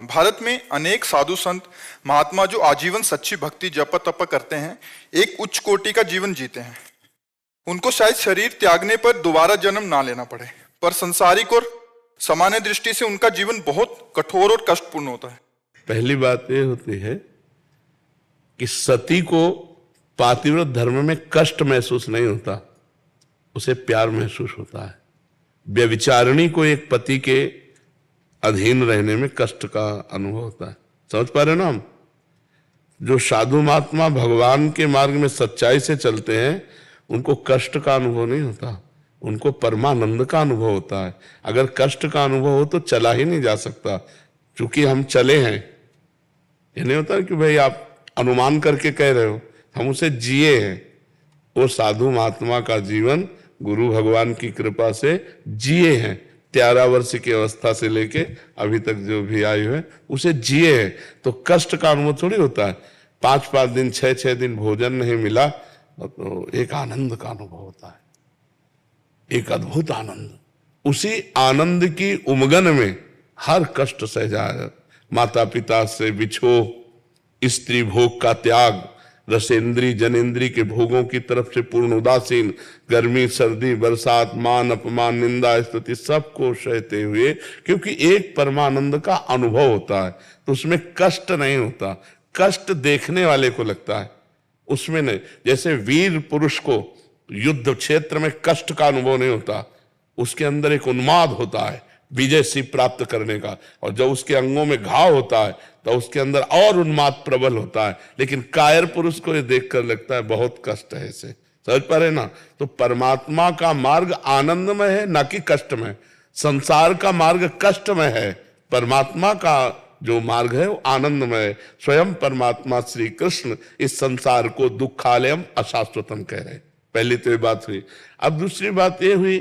भारत में अनेक साधु संत महात्मा जो आजीवन सच्ची भक्ति जप तप करते हैं, एक उच्च कोटि का जीवन जीते हैं। उनको शायद शरीर त्यागने पर दोबारा जन्म ना लेना पड़े, पर संसारिक और सामान्य दृष्टि से उनका जीवन बहुत कठोर और कष्टपूर्ण होता है। पहली बात यह होती है कि सती को पातिव्रत धर्म में कष्ट महसूस नहीं होता, उसे प्यार महसूस होता है। व्यभिचारिणी को एक पति के अधीन रहने में कष्ट का अनुभव होता है। समझ पा रहे हो ना हम? जो साधु महात्मा भगवान के मार्ग में सच्चाई से चलते हैं, उनको कष्ट का अनुभव नहीं होता, उनको परमानंद का अनुभव होता है। अगर कष्ट का अनुभव हो तो चला ही नहीं जा सकता, क्योंकि हम चले हैं। ये नहीं होता कि भाई आप अनुमान करके कह रहे हो, हम उसे जिए हैं। वो साधु महात्मा का जीवन गुरु भगवान की कृपा से जिए हैं। 13 वर्ष की अवस्था से लेके अभी तक जो भी आयु है उसे जिए हैं, तो कष्ट का अनुभव थोड़ी होता है। 5-5 दिन 6-6 दिन भोजन नहीं मिला तो एक आनंद का अनुभव होता है, एक अद्भुत आनंद। उसी आनंद की उमगन में हर कष्ट सह जाए। माता पिता से बिछोह, स्त्री भोग का त्याग, रसेंद्री जनेंद्री के भोगों की तरफ से पूर्ण उदासीन, गर्मी सर्दी बरसात मान अपमान निंदा स्तुति सबको सहते हुए, क्योंकि एक परमानंद का अनुभव होता है तो उसमें कष्ट नहीं होता। कष्ट देखने वाले को लगता है, उसमें नहीं। जैसे वीर पुरुष को युद्ध क्षेत्र में कष्ट का अनुभव नहीं होता, उसके अंदर एक उन्माद होता है विजय सिंह प्राप्त करने का, और जब उसके अंगों में घाव होता है तो उसके अंदर और उन्माद प्रबल होता है। लेकिन कायर पुरुष को ये देखकर लगता है बहुत कष्ट है इसे। समझ पा रहे ना? तो परमात्मा का मार्ग आनंदमय है, ना कि कष्टमय। संसार का मार्ग कष्टमय है, परमात्मा का जो मार्ग है वो आनंदमय है। स्वयं परमात्मा श्री कृष्ण इस संसार को दुखालयम अशाश्वतम कह रहे हैं। पहली तो ये बात हुई। अब दूसरी बात ये हुई